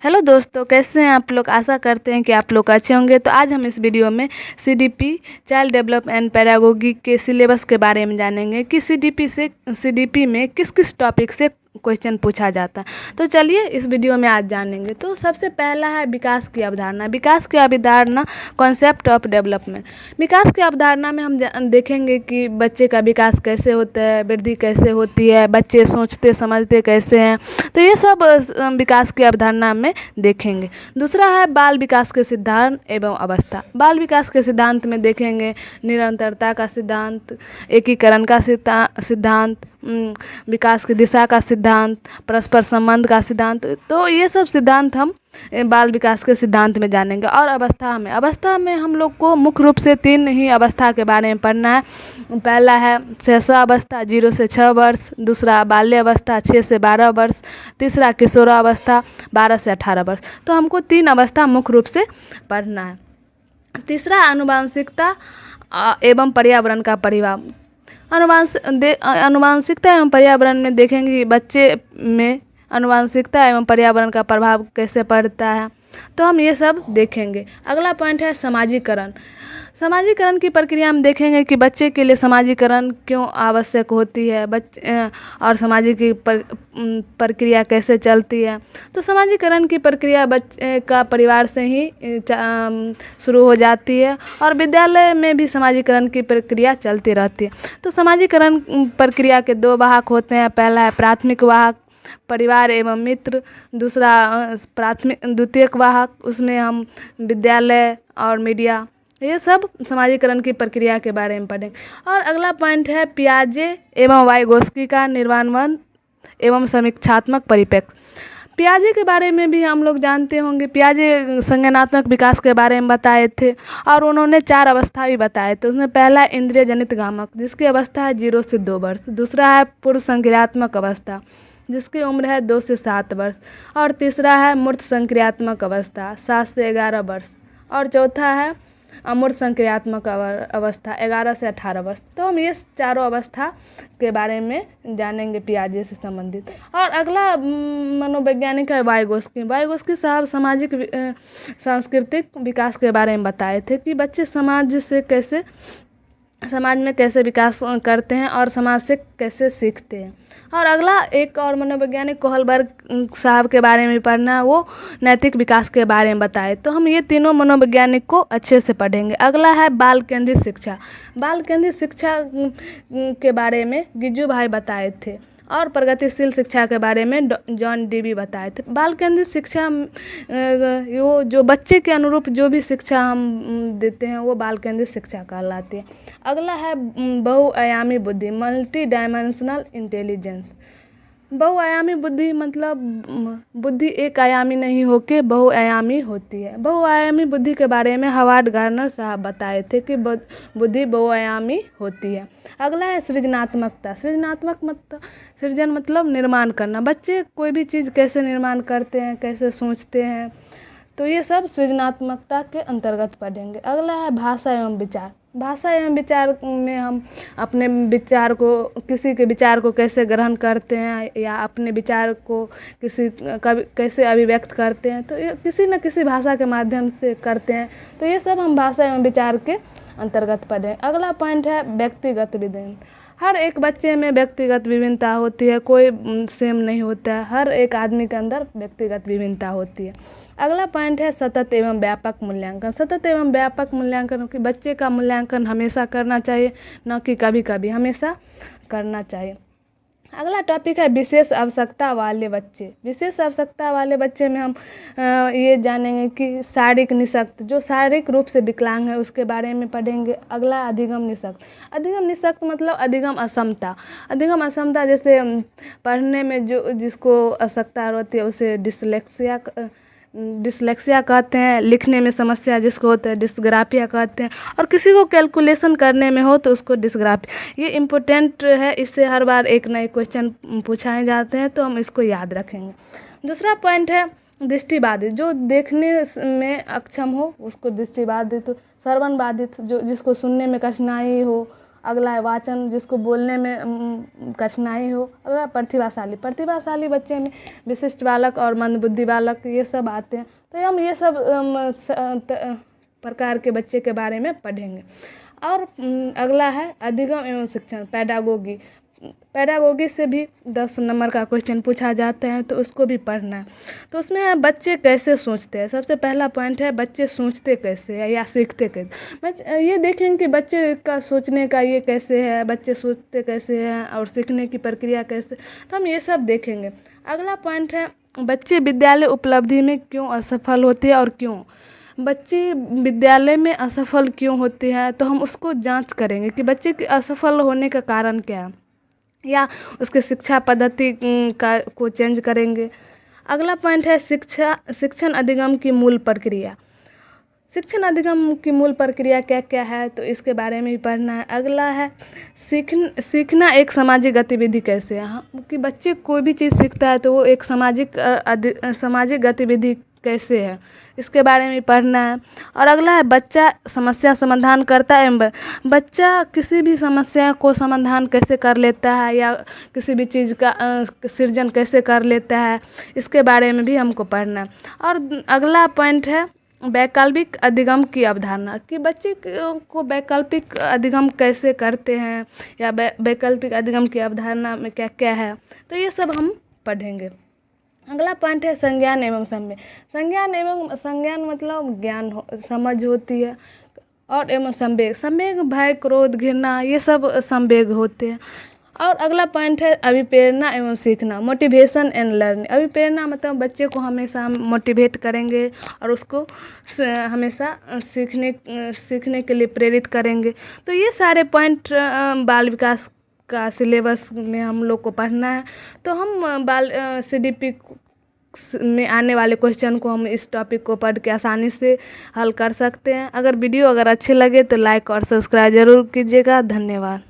Hello दोस्तों, कैसे हैं आप लोग। आशा करते हैं कि आप लोग अच्छे होंगे। तो आज हम इस वीडियो में CDP child develop and paragogy के सिलेबस के बारे में जानेंगे कि सीडीपी में किस किस टॉपिक से क्वेश्चन पूछा जाता है। तो चलिए इस वीडियो में आज जानेंगे। तो सबसे पहला है विकास की अवधारणा। विकास की अवधारणा, कॉन्सेप्ट ऑफ डेवलपमेंट। विकास की अवधारणा में हम देखेंगे कि बच्चे का विकास कैसे होता है, वृद्धि कैसे होती है, बच्चे सोचते समझते कैसे हैं। तो ये सब विकास की अवधारणा में देखेंगे। दूसरा है बाल विकास के सिद्धांत एवं अवस्था। बाल विकास के सिद्धांत में देखेंगे निरंतरता का सिद्धांत, एकीकरण का सिद्धांत, विकास की दिशा का सिद्धांत, परस्पर संबंध का सिद्धांत। तो ये सब सिद्धांत हम बाल विकास के सिद्धांत में जानेंगे। और अवस्था में हम लोग को मुख्य रूप से 3 ही अवस्था के बारे में पढ़ना है। पहला है शैशवावस्था 0 से 6 वर्ष, दूसरा बाल्यावस्था 6 से 12 वर्ष, तीसरा किशोरावस्था 12 से 18 वर्ष। तो हमको 3 अवस्था मुख्य रूप से पढ़ना है। तीसरा आनुवांशिकता एवं पर्यावरण का परिभाव। आनुवांशिकता एवं पर्यावरण में देखेंगे कि बच्चे में आनुवांशिकता एवं पर्यावरण का प्रभाव कैसे पड़ता है। तो हम ये सब देखेंगे। अगला पॉइंट है समाजीकरण। समाजीकरण की प्रक्रिया में देखेंगे कि बच्चे के लिए समाजीकरण क्यों आवश्यक होती है, और सामाजिक प्रक्रिया कैसे चलती है। तो समाजीकरण की प्रक्रिया बच्चे का परिवार से ही शुरू हो जाती है और विद्यालय में भी समाजीकरण की प्रक्रिया चलती रहती है। तो समाजीकरण प्रक्रिया के 2 वाहक होते हैं। पहला है प्राथमिक वाहक, परिवार एवं मित्र। दूसरा द्वितीयक वाहक, उसमें हम विद्यालय और मीडिया, ये सब समाजीकरण की प्रक्रिया के बारे में पढ़ेंगे। और अगला पॉइंट है पियाजे एवं वाइगोस्की का निर्माणवाद एवं समीक्षात्मक परिप्रेक्ष्य। पियाजे के बारे में भी हम लोग जानते होंगे। पियाजे संज्ञानात्मक विकास के बारे में बताए थे और उन्होंने 4 अवस्था भी बताए थे। उसमें पहला इंद्रिय जनित गामक, जिसकी अवस्था है 0 से 2 वर्ष। दूसरा है पूर्व संक्रियात्मक अवस्था, जिसकी उम्र है 2 से 7 वर्ष। और तीसरा है मूर्त संक्रियात्मक अवस्था 7 से 11 वर्ष। और चौथा है अमूर्त संक्रियात्मक अवस्था 11 से 18 वर्ष। तो हम ये चारों अवस्था के बारे में जानेंगे पियाजे से संबंधित। और अगला मनोवैज्ञानिक है वाइगोस्की। वाइगोस्की साहब सामाजिक सांस्कृतिक विकास के बारे में बताए थे कि बच्चे समाज में कैसे विकास करते हैं और समाज से कैसे सीखते हैं। और अगला एक और मनोवैज्ञानिक कोहलबर्ग साहब के बारे में पढ़ना है, वो नैतिक विकास के बारे में बताए। तो हम ये तीनों मनोवैज्ञानिक को अच्छे से पढ़ेंगे। अगला है बाल केंद्रित शिक्षा। बाल केंद्रित शिक्षा के बारे में गिज्जू भाई बताए थे और प्रगतिशील शिक्षा के बारे में जॉन डीवी बताए थे। बाल केंद्रित शिक्षा वो जो बच्चे के अनुरूप जो भी शिक्षा हम देते हैं वो बाल केंद्रित शिक्षा कहलाती है। अगला है बहुआयामी बुद्धि, मल्टी डायमेंशनल इंटेलिजेंस। बहुआयामी बुद्धि मतलब बुद्धि एक आयामी नहीं होके बहुआयामी होती है। बहुआयामी बुद्धि के बारे में हावर्ड गार्नर साहब बताए थे कि बुद्धि बहुआयामी होती है। अगला है सृजनात्मकता। सृजन मतलब निर्माण करना। बच्चे कोई भी चीज़ कैसे निर्माण करते हैं, कैसे सोचते हैं, तो ये सब सृजनात्मकता के अंतर्गत पढ़ेंगे। अगला है भाषा एवं विचार। भाषा एवं विचार में हम अपने विचार को, किसी के विचार को कैसे ग्रहण करते हैं या अपने विचार को कैसे अभिव्यक्त करते हैं, तो ये किसी न किसी भाषा के माध्यम से करते हैं। तो ये सब हम भाषा एवं विचार के अंतर्गत पढ़ें। अगला पॉइंट है व्यक्तिगत विभिन्नता। हर एक बच्चे में व्यक्तिगत विभिन्नता होती है, कोई सेम नहीं होता है। हर एक आदमी के अंदर व्यक्तिगत विभिन्नता होती है। अगला पॉइंट है सतत एवं व्यापक मूल्यांकन। सतत एवं व्यापक मूल्यांकन कि बच्चे का मूल्यांकन हमेशा करना चाहिए, न कि कभी कभी, हमेशा करना चाहिए। अगला टॉपिक है विशेष आवश्यकता वाले बच्चे। विशेष आवश्यकता वाले बच्चे में हम ये जानेंगे कि शारीरिक निशक्त, जो शारीरिक रूप से विकलांग है उसके बारे में पढ़ेंगे। अगला अधिगम निशक्त। अधिगम निशक्त मतलब अधिगम असमता। अधिगम असमता जैसे पढ़ने में जिसको असमता होती है उसे डिसलेक्सिया कहते हैं। लिखने में समस्या जिसको होता है डिस्ग्राफिया कहते हैं। और किसी को कैलकुलेशन करने में हो तो उसको डिस्ग्राफिया। ये इम्पोर्टेंट है, इससे हर बार एक नए क्वेश्चन पूछाए जाते हैं, तो हम इसको याद रखेंगे। दूसरा पॉइंट है दृष्टिबाधित। जो देखने में अक्षम हो उसको दृष्टिबाधित। श्रवण बाधित, जो जिसको सुनने में कठिनाई हो अगला है वाचन, जिसको बोलने में कठिनाई हो। अगला प्रतिभाशाली, प्रतिभाशाली बच्चे में विशिष्ट बालक और मंदबुद्धि बालक ये सब आते हैं। तो हम ये सब प्रकार के बच्चे के बारे में पढ़ेंगे। और अगला है अधिगम एवं शिक्षण, पैडागोगी। पैडागोगी से भी 10 नंबर का क्वेश्चन पूछा जाता है, तो उसको भी पढ़ना है। तो उसमें बच्चे कैसे सोचते हैं, सबसे पहला पॉइंट है बच्चे सोचते कैसे हैं या सीखते कैसे। ये देखेंगे कि बच्चे का सोचने का ये कैसे है, बच्चे सोचते कैसे हैं और सीखने की प्रक्रिया कैसे, तो हम ये सब देखेंगे। अगला पॉइंट है बच्चे विद्यालय उपलब्धि में क्यों असफल होते हैं और क्यों। बच्चे विद्यालय में असफल क्यों होते हैं, तो हम उसको जांच करेंगे कि बच्चे के असफल होने का कारण क्या है, या उसके शिक्षा पद्धति को चेंज करेंगे। अगला पॉइंट है शिक्षण अधिगम की मूल प्रक्रिया। शिक्षण अधिगम की मूल प्रक्रिया क्या क्या है, तो इसके बारे में भी पढ़ना है। अगला है सीखना एक सामाजिक गतिविधि कैसे है, कि बच्चे कोई भी चीज़ सीखता है तो वो एक सामाजिक गतिविधि कैसे है, इसके बारे में पढ़ना है। और अगला है बच्चा समस्या समाधान करता है एवं बच्चा किसी भी समस्या को समाधान कैसे कर लेता है या किसी भी चीज़ का सृजन कैसे कर लेता है, इसके बारे में भी हमको पढ़ना है। और अगला पॉइंट है वैकल्पिक अधिगम की अवधारणा, कि बच्चे को वैकल्पिक अधिगम कैसे करते हैं या वैकल्पिक अधिगम की अवधारणा में क्या क्या है, तो ये सब हम पढ़ेंगे। अगला पॉइंट है संज्ञान एवं संवेग। संज्ञान मतलब ज्ञान समझ होती है, और एवं संवेग भय क्रोध घृणा ये सब संवेग होते हैं। और अगला पॉइंट है अभिप्रेरणा एवं सीखना, मोटिवेशन एंड लर्निंग। अभिप्रेरणा मतलब बच्चे को हमेशा मोटिवेट करेंगे और उसको हमेशा सीखने के लिए प्रेरित करेंगे। तो ये सारे पॉइंट बाल विकास का सिलेबस में हम लोग को पढ़ना है। तो हम CDP में आने वाले क्वेश्चन को हम इस टॉपिक को पढ़ के आसानी से हल कर सकते हैं। अगर वीडियो अच्छे लगे तो लाइक और सब्सक्राइब ज़रूर कीजिएगा। धन्यवाद।